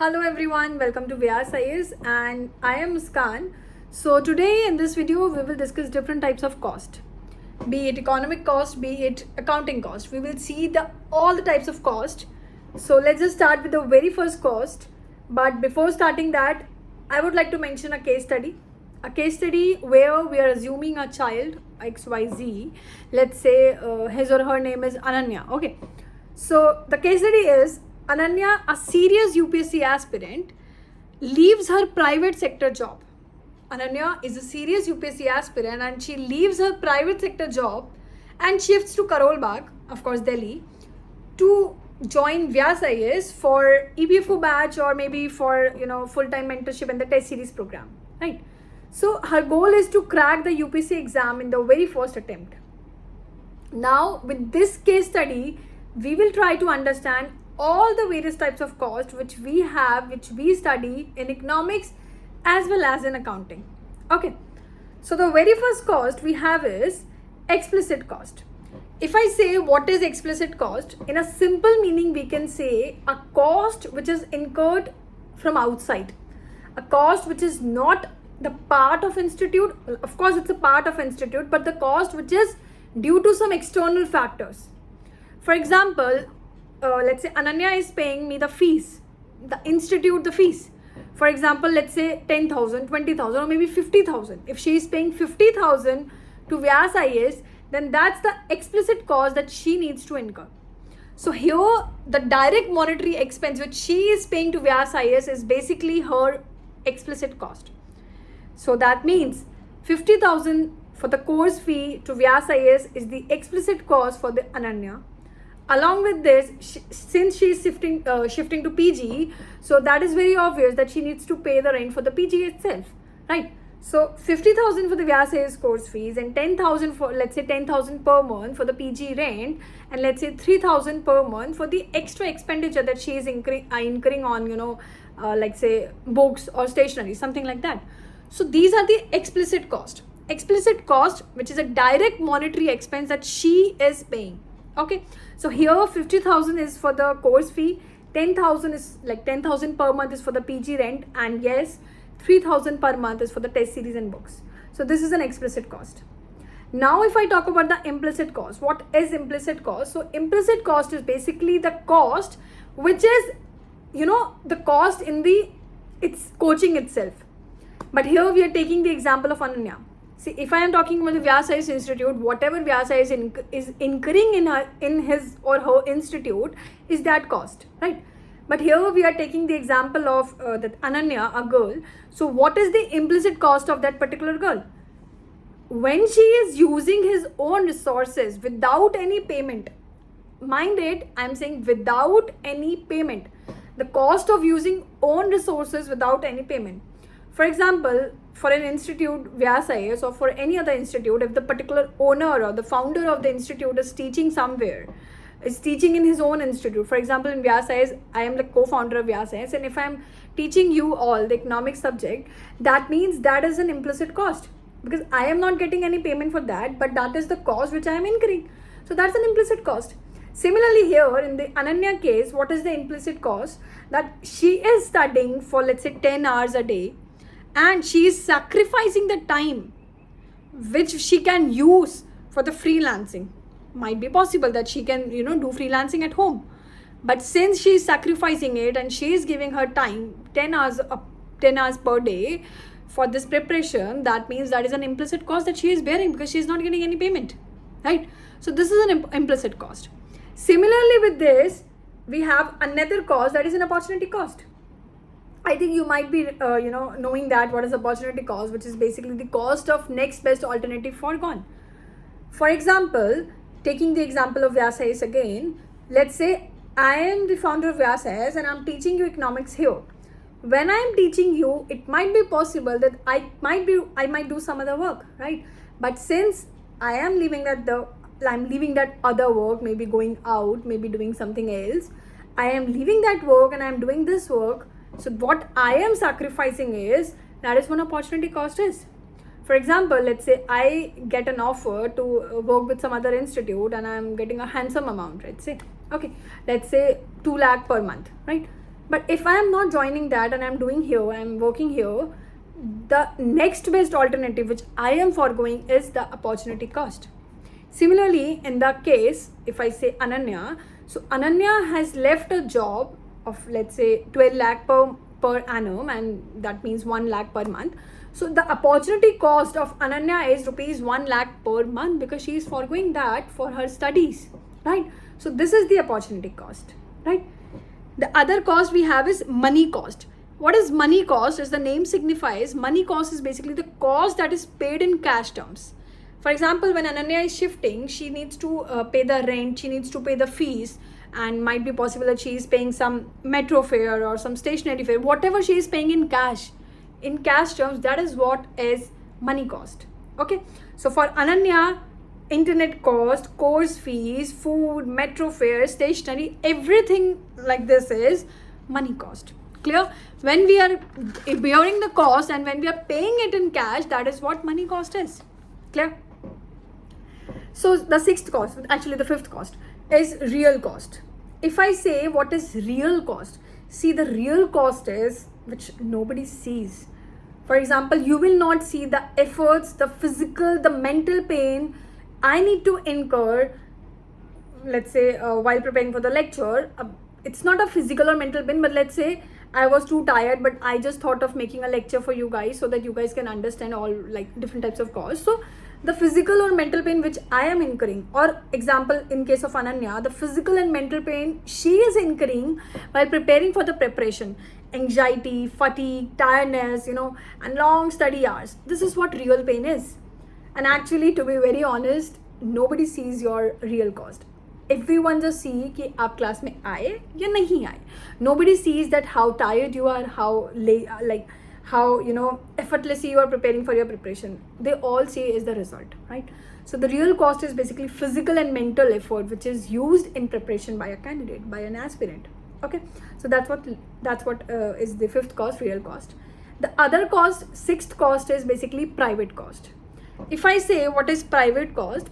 Hello everyone, welcome to Vyas IAS and I am Muskan. So today in this video we will discuss different types of cost. Be it economic cost, be it accounting cost. We will see all the types of cost. So let's just start with the very first cost. But before starting that, I would like to mention a case study. A case study where we are assuming a child XYZ. Let's say his or her name is Ananya. Okay. So the case study is Ananya, a serious UPSC aspirant, leaves her private sector job. Ananya is a serious UPSC aspirant and she leaves her private sector job and shifts to Karol Bagh, of course Delhi, to join Vyas IAS for EPFO batch or maybe for full-time mentorship in the test series program, right? So her goal is to crack the UPSC exam in the very first attempt. Now with this case study, we will try to understand all the various types of cost which we study in economics as well as in accounting. Okay, so the very first cost we have is explicit cost. If I say what is explicit cost, in a simple meaning we can say a cost which is incurred from outside, a cost which is not the part of institute. Of course it's a part of institute, but the cost which is due to some external factors. For example, let's say Ananya is paying me the fees, the institute the fees. For example, let's say 10,000, 20,000 or maybe 50,000. If she is paying 50,000 to Vyas IAS, then that's the explicit cost that she needs to incur. So here the direct monetary expense which she is paying to Vyas IAS is basically her explicit cost. So that means 50,000 for the course fee to Vyas IAS is the explicit cost for the Ananya. Along with this, since she is shifting to PG, so that is very obvious that she needs to pay the rent for the PG itself, right? So 50,000 for the Vyas IAS course fees and 10,000 for, let's say 10,000 per month for the PG rent, and let's say 3,000 per month for the extra expenditure that she is incurring on, like say books or stationery, something like that. So these are the explicit cost. Explicit cost, which is a direct monetary expense that she is paying. Okay, so here 50,000 is for the course fee, 10,000 is like 10,000 per month is for the PG rent, and yes, 3,000 per month is for the test series and books. So this is an explicit cost. Now if I talk about the implicit cost, what is implicit cost? So implicit cost is basically the cost which is the cost in its coaching itself. But here we are taking the example of Ananya. See, if I am talking about the Vyas IAS Institute, whatever Vyas IAS is incurring in his or her institute is that cost, right? But here we are taking the example of that Ananya, a girl. So what is the implicit cost of that particular girl? When she is using his own resources without any payment, mind it, I am saying without any payment, the cost of using own resources without any payment. For example, for an institute, Vyas IAS, or for any other institute, if the particular owner or the founder of the institute is teaching somewhere, is teaching in his own institute. For example, in Vyas IAS, I am the co-founder of Vyas IAS, and if I am teaching you all the economics subject, that means that is an implicit cost because I am not getting any payment for that, but that is the cost which I am incurring. So that's an implicit cost. Similarly, here in the Ananya case, what is the implicit cost? That she is studying for, let's say, 10 hours a day, and she is sacrificing the time which she can use for the freelancing. Might be possible that she can do freelancing at home, but since she is sacrificing it and she is giving her time 10 hours per day for this preparation, that means that is an implicit cost that she is bearing because she is not getting any payment, right? So this is an implicit cost. Similarly with this, we have another cost, that is an opportunity cost. I think you might be, knowing that what is opportunity cost, which is basically the cost of next best alternative foregone. For example, taking the example of Vyas IAS again, let's say I am the founder of Vyas IAS and I'm teaching you economics here. When I am teaching you, it might be possible that I might do some other work, right? But since I am leaving that other work, maybe going out, maybe doing something else, I am leaving that work and I am doing this work. So what I am sacrificing is, that is what opportunity cost is. For example, let's say I get an offer to work with some other institute and I'm getting a handsome amount, let's say 2 lakh per month, right? But if I am not joining that and I'm doing here, I'm working here, the next best alternative which I am foregoing is the opportunity cost. Similarly, in the case, if I say Ananya, so Ananya has left a job of, let's say, 12 lakh per annum, and that means 1 lakh per month. So the opportunity cost of Ananya is rupees 1 lakh per month because she is foregoing that for her studies, right? So this is the opportunity cost, right? The other cost we have is money cost. What is money cost? As the name signifies, money cost is basically the cost that is paid in cash terms. For example, when Ananya is shifting, she needs to pay the rent, she needs to pay the fees, and might be possible that she is paying some metro fare or some stationary fare, whatever she is paying in cash terms, that is what is money cost. Okay, so for Ananya, internet cost, course fees, food, metro fare, stationery, everything like this is money cost. Clear? When we are bearing the cost and when we are paying it in cash, that is what money cost is. Clear? So the fifth cost is real cost. If I say what is real cost, see, the real cost is which nobody sees. For example, you will not see the efforts, the physical, the mental pain I need to incur, let's say, while preparing for the lecture. It's not a physical or mental pain, but let's say I was too tired, but I just thought of making a lecture for you guys so that you guys can understand all like different types of costs. So the physical or mental pain which I am incurring, or example in case of Ananya, the physical and mental pain she is incurring while preparing for the preparation, anxiety, fatigue, tiredness, and long study hours. This is what real pain is. And actually, to be very honest, nobody sees your real cost. Everyone just see कि आप class में आए या नहीं आए. Nobody sees that how tired you are, how effortlessly you are preparing for your preparation. They all see is the result, right? So the real cost is basically physical and mental effort which is used in preparation by a candidate, by an aspirant. Okay, so that's what is the fifth cost, real cost. The other cost, sixth cost, is basically private cost. If I say what is private cost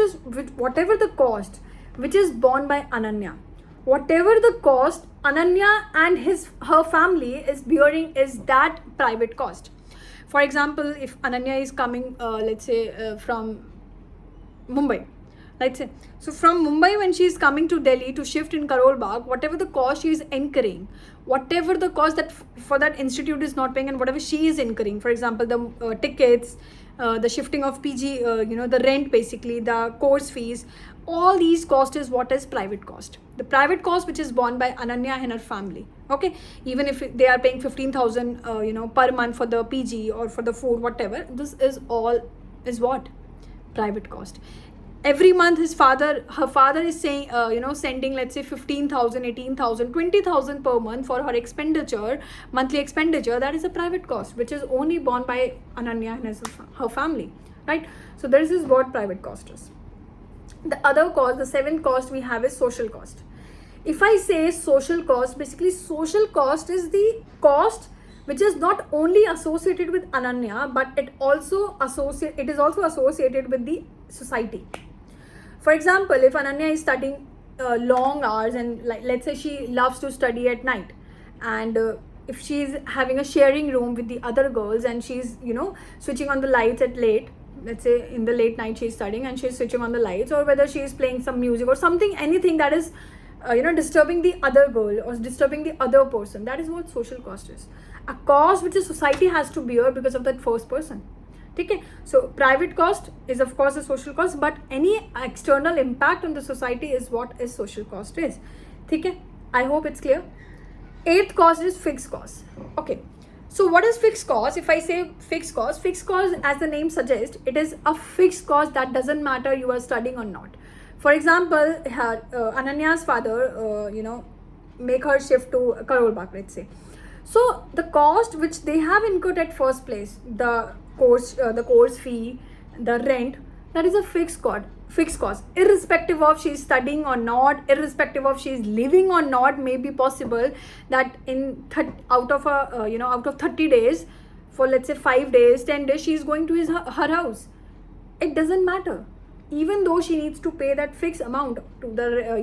is whatever the cost which is borne by Ananya. Whatever the cost Ananya and her family is bearing is that private cost. For example, if Ananya is coming, let's say from Mumbai, let's say, so from Mumbai when she is coming to Delhi to shift in Karol Bagh, whatever the cost she is incurring, whatever the cost that for that institute is not paying, and whatever she is incurring, for example, the tickets, the shifting of PG, the rent, basically the course fees, all these cost is what is private cost. The private cost which is borne by Ananya and her family. Okay, even if they are paying 15,000 per month for the PG or for the food, whatever, this is all is what private cost. Every month her father is saying, sending, let's say 15,000, 18,000, 20,000 per month for her expenditure, monthly expenditure. That is a private cost which is only borne by Ananya and her family, right? So this is what private cost is. The other cost, the seventh cost we have is social cost. If I say social cost, basically social cost is the cost which is not only associated with Ananya, but it is also associated with the society. For example, if Ananya is studying long hours, and let's say she loves to study at night, and if she's having a sharing room with the other girls and she's switching on the lights at late, let's say in the late night she's studying and she's switching on the lights, or whether she is playing some music or something, anything that is disturbing the other girl or disturbing the other person, that is what social cost is. A cost which the society has to bear because of that first person. Okay, so private cost is of course a social cost, but any external impact on the society is what is social cost is. Okay, I hope it's clear. Eighth cost is fixed cost. Okay, so what is fixed cost? If I say fixed cost as the name suggests, it is a fixed cost that doesn't matter you are studying or not. For example, Ananya's father make her shift to Karol Bagh, let's say. So the cost which they have incurred at first place, the course fee, the rent, that is a fixed cost, irrespective of she is studying or not, irrespective of she is living or not. May be possible that out of 30 days, for let's say 5 days, 10 days, she is going to her house. It doesn't matter. Even though she needs to pay that fixed amount to the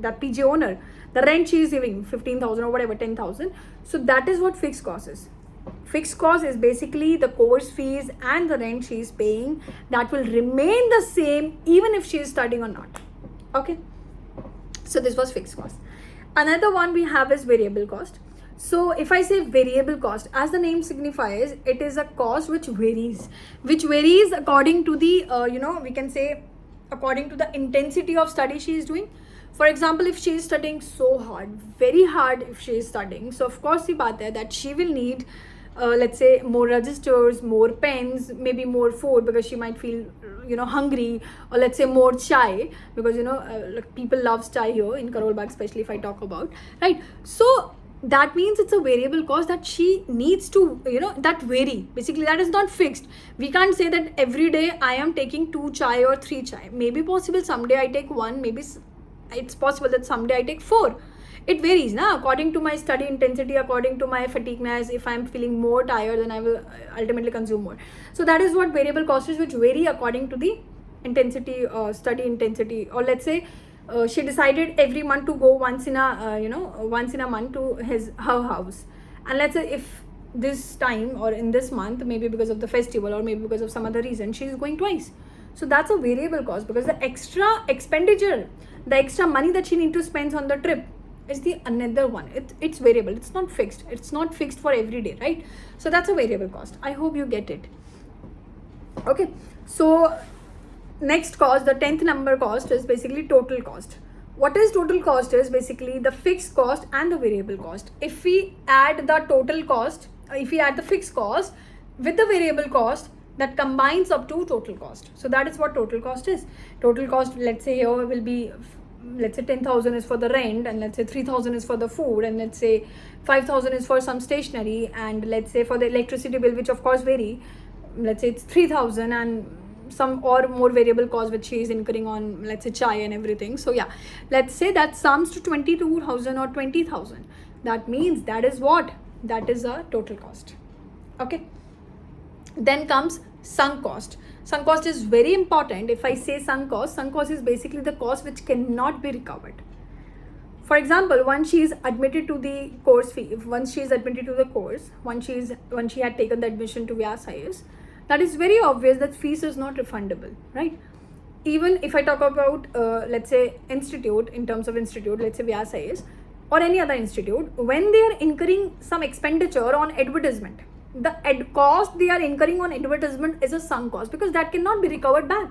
that PG owner, the rent she is giving 15,000 or whatever, 10,000. So that is what fixed cost is. Fixed cost is basically the course fees and the rent she is paying that will remain the same even if she is studying or not. Okay, so this was fixed cost. Another one we have is variable cost. So if I say variable cost, as the name signifies, it is a cost which varies according to the we can say according to the intensity of study she is doing. For example, if she is studying so hard, very hard, if she is studying, so of course the baat hai that she will need let's say more registers, more pens, maybe more food because she might feel hungry, or let's say more chai because like people love chai here in Karol Bagh, especially if I talk about, right? So that means it's a variable cost that she needs to that vary. Basically that is not fixed. We can't say that every day I am taking 2 chai or 3 chai. Maybe possible someday I take 1, maybe it's possible that someday I take 4. It varies now according to my study intensity, according to my fatigueness. If I'm feeling more tired, then I will ultimately consume more. So that is what variable cost is, which vary according to the intensity, study intensity. Or let's say she decided every month to go once in a month to her house, and let's say if this time or in this month, maybe because of the festival or maybe because of some other reason, she is going twice. So that's a variable cost because the extra expenditure, the extra money that she need to spend on the trip is the another one. It's variable, it's not fixed. It's not fixed for every day, right? So that's a variable cost. I hope you get it. Okay, so next cost, the 10th number cost, is basically total cost. What is total cost is basically the fixed cost and the variable cost. If we add the total cost, if we add the fixed cost with the variable cost, that combines up to total cost. So that is what total cost is. Total cost, let's say here will be, let's say 10,000 is for the rent, and let's say 3,000 is for the food, and let's say 5,000 is for some stationery, and let's say for the electricity bill, which of course vary, let's say it's 3,000, and some or more variable cost which she is incurring on, let's say chai and everything. So yeah, let's say that sums to 22,000 or 20,000. That means that is what? That is a total cost. Okay. Then comes sunk cost. Sunk cost is very important. If I say sunk cost is basically the cost which cannot be recovered. For example, once she is admitted to the course fee, once she is admitted to the course, once she had taken the admission to Vyas IAS, that is very obvious that fees is not refundable, right? Even if I talk about let's say institute, in terms of institute, let's say Vyas IAS or any other institute, when they are incurring some expenditure on advertisement, the cost they are incurring on advertisement is a sunk cost because that cannot be recovered back.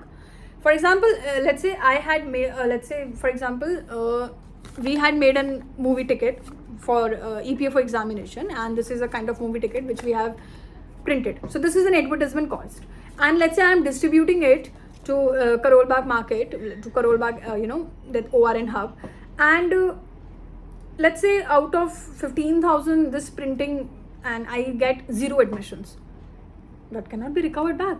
For example, let's say I had made, let's say for example, we had made a movie ticket for EPFO examination, and this is a kind of movie ticket which we have printed. So this is an advertisement cost, and let's say I am distributing it to Karol Bagh market, to Karol Bagh, that ORN hub, and let's say out of 15,000 this printing, and I get 0 admissions. That cannot be recovered back.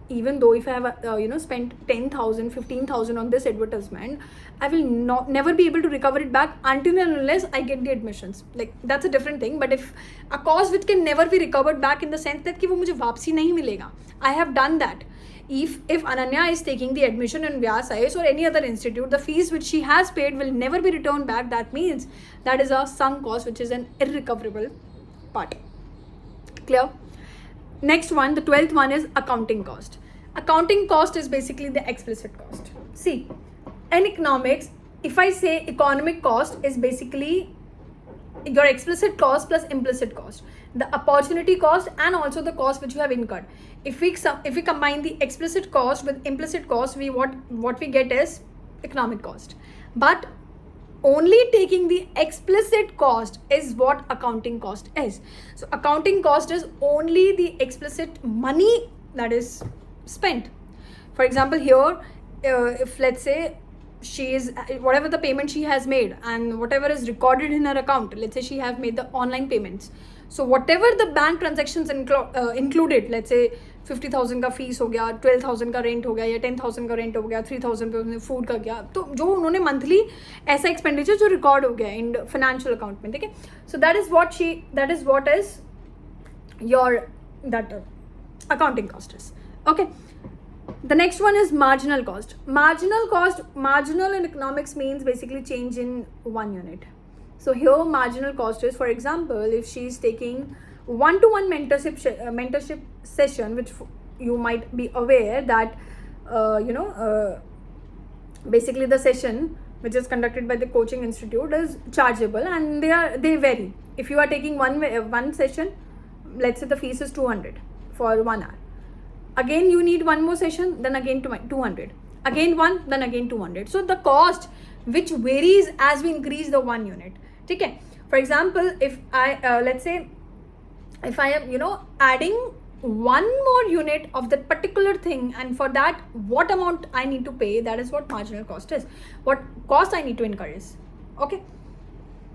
Even though if I have spent 10,000, 15,000 on this advertisement, I will never be able to recover it back until and unless I get the admissions. Like that's a different thing. But if a cost which can never be recovered back in the sense that कि वो मुझे वापसी नहीं मिलेगा, I have done that. If Ananya is taking the admission in Vyas IAS or any other institute, the fees which she has paid will never be returned back. That means that is a sunk cost, which is an irrecoverable part. Clear? Next one, the 12th one is accounting cost. Accounting cost is basically the explicit cost. See, in economics, if I say economic cost is basically your explicit cost plus implicit cost, the opportunity cost and also the cost which you have incurred. If we combine the explicit cost with implicit cost, what we get is economic cost. But only taking the explicit cost is what accounting cost is. So accounting cost is only the explicit money that is spent. For example, here if let's say she is, whatever the payment she has made and whatever is recorded in her account, let's say she has made the online payments, so whatever the bank transactions included, let's say 50,000 का fees हो गया, 12,000 का rent हो गया, या 10,000 का rent हो गया, 3,000 पे फूड का गया, तो जो उन्होंने मंथली ऐसा एक्सपेंडिचर जो रिकॉर्ड हो गया इन फाइनेंशियल अकाउंट में, ठीक है. So that is what is your that accounting cost is. Okay, The next one is marginal cost. Marginal in economics means basically change in 1 unit. So here marginal cost is, for example, if she is taking one-to-one mentorship session, which you might be aware that basically the session which is conducted by the coaching institute is chargeable, and they vary. If you are taking one session, let's say the fees is 200 for 1 hour. Again you need one more session, then again 200, again one, then again 200. So the cost which varies as we increase the 1 unit. Okay, for example, if I let's say if I am adding one more unit of that particular thing, and for that what amount I need to pay, that is what marginal cost is, what cost I need to incur is. Okay,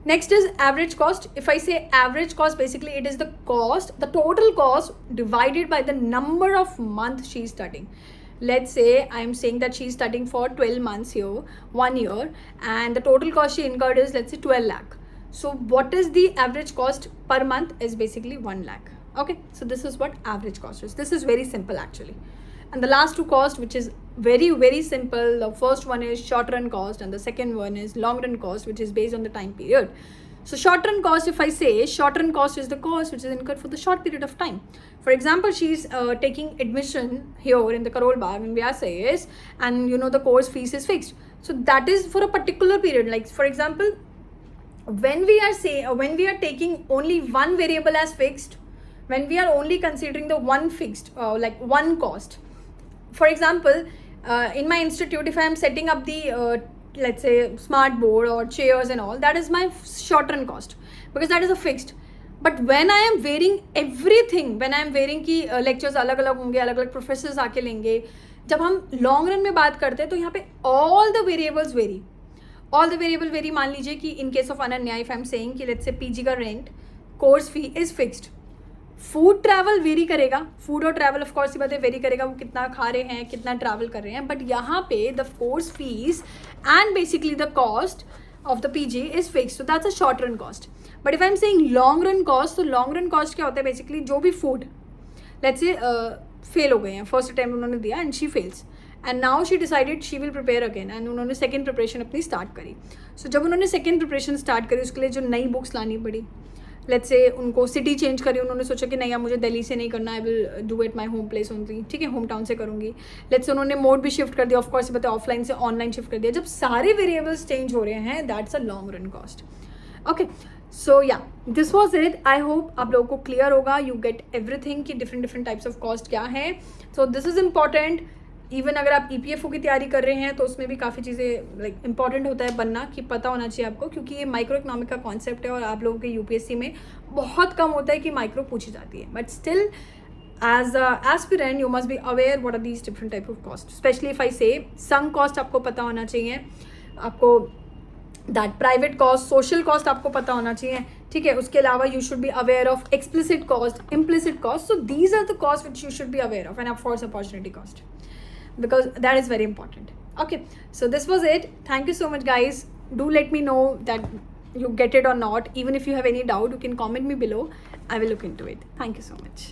next is average cost. If I say average cost, basically it is the total cost divided by the number of months she is studying. Let's say I am saying that she is studying for 12 months here, 1 year, and the total cost she incurred is, let's say, 12 lakh. So what is the average cost per month is basically 1 lakh. Okay, so this is what average cost is. This is very simple actually. And the last two costs, which is very, very simple. The first one is short run cost, and the second one is long run cost, which is based on the time period. So short run cost, if I say short run cost is the cost which is incurred for the short period of time. For example, she's taking admission here in the Karol Bagh in Vyas, and the course fees is fixed. So that is for a particular period. Like for example, when we are taking only one variable as fixed, when we are only considering the one fixed like one cost. For example, in my institute, if I am setting up the let's say smart board or chairs and all, that is my short run cost, because that is a fixed. But when I am wearing everything, when I am wearing कि lectures अलग अलग होंगे, अलग अलग professors आके लेंगे, जब हम long run में बात करते हैं तो यहाँ पे all the variables vary. मान लीजिए कि in case of Ananya, if I am saying कि let's say PG का rent, course fee is fixed. Food travel very करेगा, फूड और ट्रैवल ऑफ कोर्स ये बातें वेरी करेगा, वो कितना खा रहे हैं, कितना ट्रैवल कर रहे हैं. बट यहाँ पे the course fees and basically the cost of the PG is fix, so that's a short run cost. But if I am saying long run cost, तो लॉन्ग रन कॉस्ट क्या होता है, basically जो भी food let's say fail हो गए हैं, first attempt उन्होंने दिया and she fails, and now she decided she will prepare again, and उन्होंने सेकेंड प्रिपरेशन अपनी स्टार्ट करी. सो जब उन्होंने सेकेंड प्रिपरेशन स्टार्ट करी, उसके लिए जो नई बुक्स लानी पड़ी, लेट्स से उनको सिटी चेंज करी, उन्होंने सोचा कि नहीं, अब मुझे दिल्ली से नहीं करना, I will do it my home place only, ठीक है, होम टाउन से करूँगी. लेट्स से उन्होंने मोड भी शिफ्ट कर दिया, ऑफकोर्स बताया ऑफलाइन से ऑनलाइन शिफ्ट कर दिया. जब सारे वेरिएबल्स चेंज हो रहे हैं, that's a long run cost. Okay, so yeah this was it. I hope आप लोगों को क्लियर होगा, यू गेट एवरीथिंग कि डिफरेंट टाइप्स ऑफ कॉस्ट क्या है. So this is important. Even अगर आप EPFO की तैयारी कर रहे हैं तो उसमें भी काफ़ी चीज़ें लाइक इंपॉर्टेंट होता है बनना, कि पता होना चाहिए आपको, क्योंकि ये माइक्रो इकोनॉमिक का कॉन्सेप्ट है और आप लोगों के UPSC में बहुत कम होता है कि माइक्रो पूछी जाती है. But still as a aspirant you must be aware what are these different type of cost. Specially if I say sunk cost आपको पता होना चाहिए, आपको that private cost, social cost आपको पता होना चाहिए, ठीक है. उसके अलावा you should be aware of explicit cost, implicit cost. So these are the cost which you should be aware of, and of course opportunity cost, because that is very important. Okay, so this was it. Thank you so much guys. Do let me know that you get it or not. Even if you have any doubt, you can comment me below. I will look into it. Thank you so much.